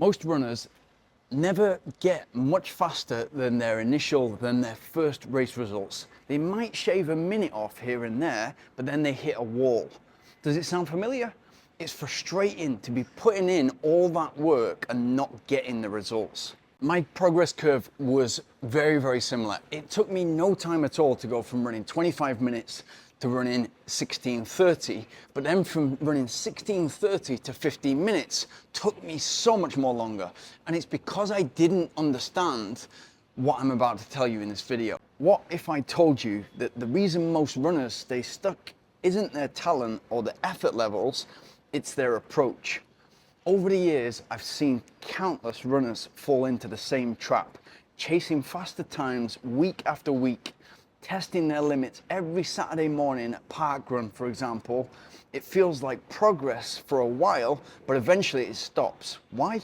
Most runners never get much faster than their first race results. They might shave a minute off here and there, but then they hit a wall. Does it sound familiar? It's frustrating to be putting in all that work and not getting the results. My progress curve was very, very similar. It took me no time at all to go from running 25 minutes to running 16:30, but then from running 16:30 to 15 minutes took me so much more longer. And it's because I didn't understand what I'm about to tell you in this video. What if I told you that the reason most runners stay stuck isn't their talent or the effort levels, it's their approach? Over the years, I've seen countless runners fall into the same trap, chasing faster times week after week, testing their limits every Saturday morning at park run, for example. It feels like progress for a while, but eventually it stops. Why?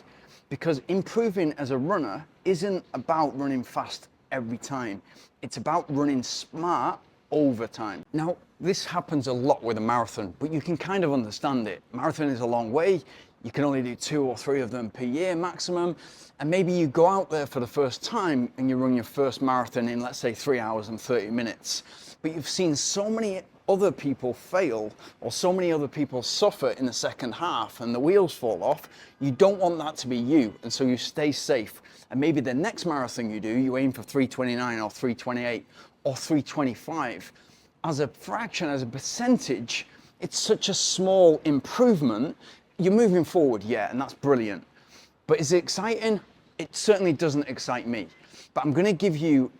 Because improving as a runner isn't about running fast every time. It's about running smart over time. Now, this happens a lot with a marathon, but you can kind of understand it. Marathon is a long way. You can only do 2 or 3 of them per year maximum. And maybe you go out there for the first time and you run your first marathon in, let's say, 3 hours and 30 minutes. But you've seen so many other people fail or so many other people suffer in the second half and the wheels fall off. You don't want that to be you. And so you stay safe. And maybe the next marathon you do, you aim for 3:29 or 3:28 or 3:25. As a fraction, as a percentage, it's such a small improvement. You're moving forward, yeah, and that's brilliant. But is it exciting? It certainly doesn't excite me. But I'm gonna give you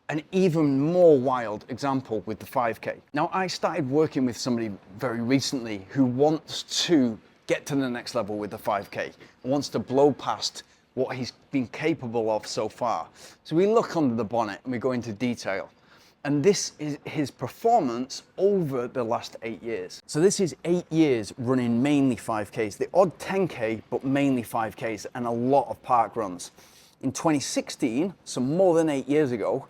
an even more wild example with the 5K. Now, I started working with somebody very recently who wants to get to the next level with the 5K, wants to blow past what he's been capable of so far. So we look under the bonnet and we go into detail. And this is his performance over the last 8 years. So this is 8 years running mainly 5Ks, the odd 10K, but mainly 5Ks and a lot of park runs. In 2016, so more than 8 years ago,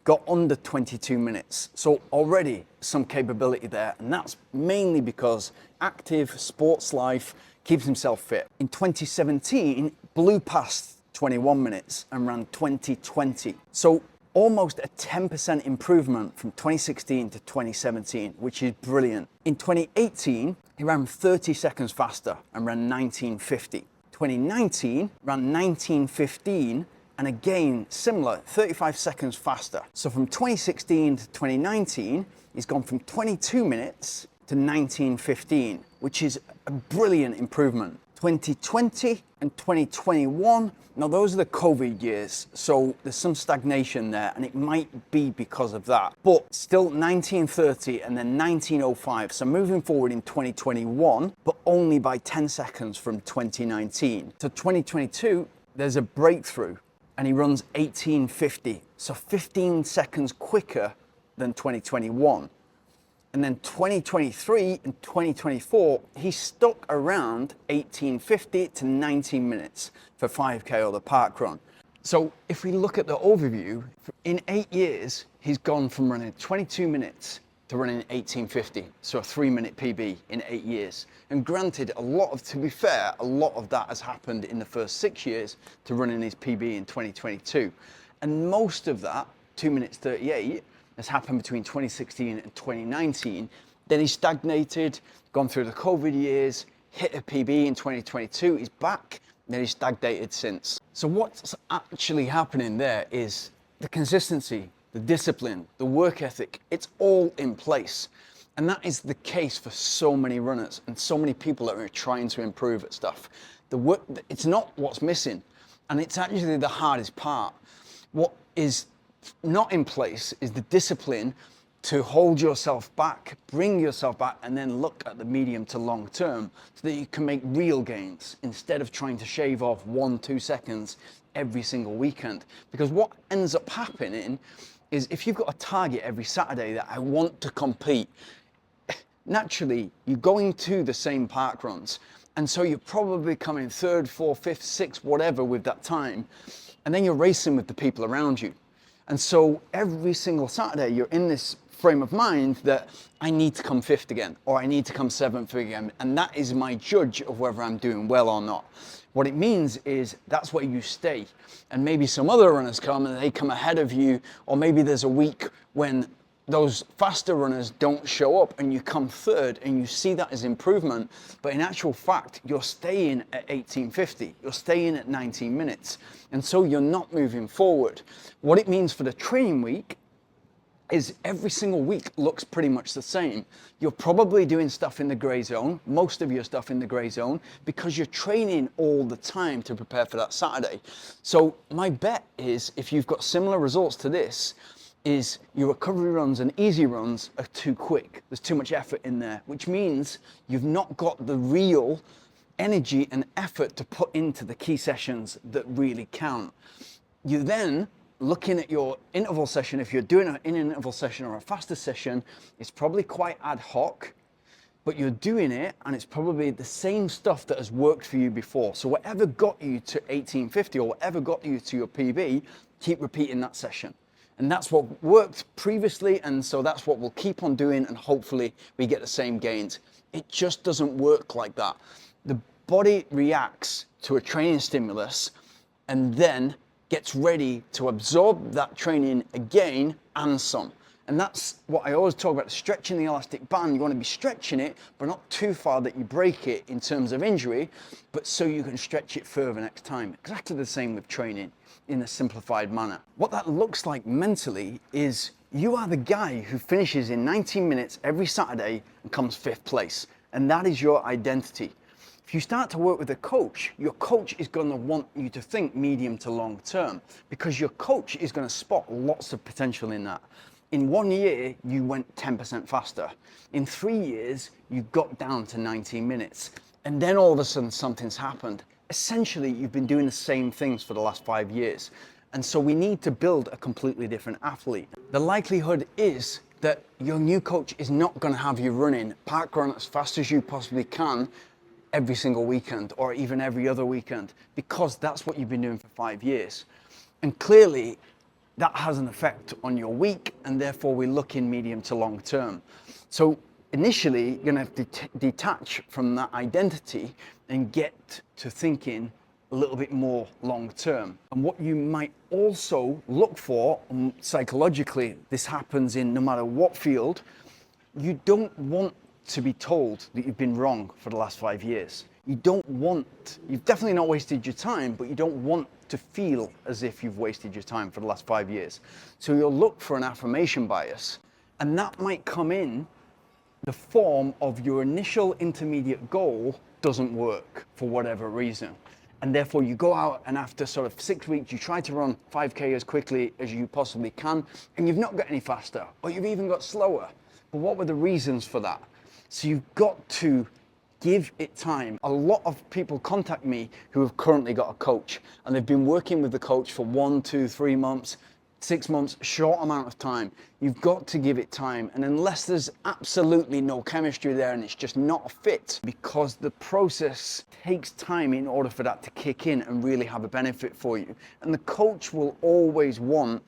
got under 22 minutes. So already some capability there. And that's mainly because active sports life, keeps himself fit. In 2017, blew past 21 minutes and ran 20:20. So almost a 10% improvement from 2016 to 2017, which is brilliant. In 2018, he ran 30 seconds faster and ran 19:50. 2019 ran 19:15 and again similar, 35 seconds faster. So from 2016 to 2019, he's gone from 22 minutes to 19:15, which is a brilliant improvement. 2020 and 2021, now those are the COVID years, so there's some stagnation there and it might be because of that, but still 19:30 and then 19:05, so moving forward in 2021, but only by 10 seconds from 2019. So 2022, there's a breakthrough and he runs 18:50, so 15 seconds quicker than 2021. And then 2023 and 2024, he stuck around 18:50 to 19 minutes for 5K or the park run. So if we look at the overview, in 8 years, he's gone from running 22 minutes to running 18:50, so a 3-minute PB in 8 years. And granted, to be fair, a lot of that has happened in the first 6 years to running his PB in 2022. And most of that, 2 minutes 38, has happened between 2016 and 2019. Then he stagnated, gone through the COVID years, hit a PB in 2022, he's back, then he's stagnated since. So what's actually happening there is the consistency, the discipline, the work ethic, it's all in place. And that is the case for so many runners and so many people that are trying to improve at stuff. It's not what's missing, and it's actually the hardest part. What is not in place is the discipline to hold yourself back, bring yourself back, and then look at the medium to long term so that you can make real gains instead of trying to shave off 1-2 seconds every single weekend. Because what ends up happening is if you've got a target every Saturday that I want to compete, naturally you're going to the same park runs. And so you're probably coming 3rd, 4th, 5th, 6th, whatever with that time. And then you're racing with the people around you. And so every single Saturday, you're in this frame of mind that I need to come 5th again, or I need to come 7th again, and that is my judge of whether I'm doing well or not. What it means is that's where you stay. And maybe some other runners come and they come ahead of you, or maybe there's a week when those faster runners don't show up and you come 3rd and you see that as improvement. But in actual fact, you're staying at 18:50, you're staying at 19 minutes. And so you're not moving forward. What it means for the training week is every single week looks pretty much the same. You're probably doing stuff in the gray zone, most of your stuff in the gray zone, because you're training all the time to prepare for that Saturday. So my bet is, if you've got similar results to this, is your recovery runs and easy runs are too quick. There's too much effort in there, which means you've not got the real energy and effort to put into the key sessions that really count. You then looking at your interval session, if you're doing an interval session or a faster session, it's probably quite ad hoc, but you're doing it and it's probably the same stuff that has worked for you before. So whatever got you to 18:50 or whatever got you to your PB, keep repeating that session. And that's what worked previously, and so that's what we'll keep on doing, and hopefully we get the same gains. It just doesn't work like that. The body reacts to a training stimulus and then gets ready to absorb that training again and some. And that's what I always talk about, stretching the elastic band. You want to be stretching it, but not too far that you break it in terms of injury, but so you can stretch it further next time. Exactly the same with training in a simplified manner. What that looks like mentally is you are the guy who finishes in 19 minutes every Saturday and comes 5th place. And that is your identity. If you start to work with a coach, your coach is going to want you to think medium to long term, because your coach is going to spot lots of potential in that. In 1 year, you went 10% faster. In 3 years, you got down to 19 minutes. And then all of a sudden, something's happened. Essentially, you've been doing the same things for the last 5 years. And so we need to build a completely different athlete. The likelihood is that your new coach is not going to have you running park run as fast as you possibly can every single weekend or even every other weekend, because that's what you've been doing for 5 years. And clearly that has an effect on your week, and therefore we're looking medium to long term. So initially you're going to have to detach from that identity and get to thinking a little bit more long term. And what you might also look for, psychologically, this happens in no matter what field, you don't want to be told that you've been wrong for the last 5 years. You've definitely not wasted your time, but you don't want to feel as if you've wasted your time for the last 5 years. So you'll look for an affirmation bias, and that might come in the form of your initial intermediate goal doesn't work for whatever reason. And therefore you go out and after sort of 6 weeks, you try to run 5K as quickly as you possibly can, and you've not got any faster, or you've even got slower. But what were the reasons for that? So you've got to give it time. A lot of people contact me who have currently got a coach, and they've been working with the coach for 1, 2, 3 months, 6 months, short amount of time. You've got to give it time. And unless there's absolutely no chemistry there and it's just not a fit, because the process takes time in order for that to kick in and really have a benefit for you. And the coach will always want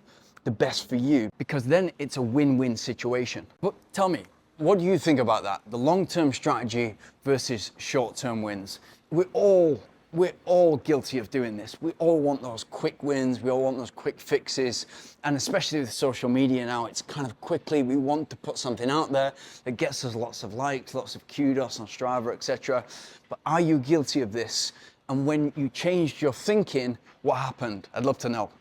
the best for you, because then it's a win-win situation. But tell me, what do you think about that? The long-term strategy versus short-term wins. We're all guilty of doing this. We all want those quick wins. We all want those quick fixes. And especially with social media now, it's kind of quickly, we want to put something out there that gets us lots of likes, lots of kudos on Strava, etc. But are you guilty of this? And when you changed your thinking, what happened? I'd love to know.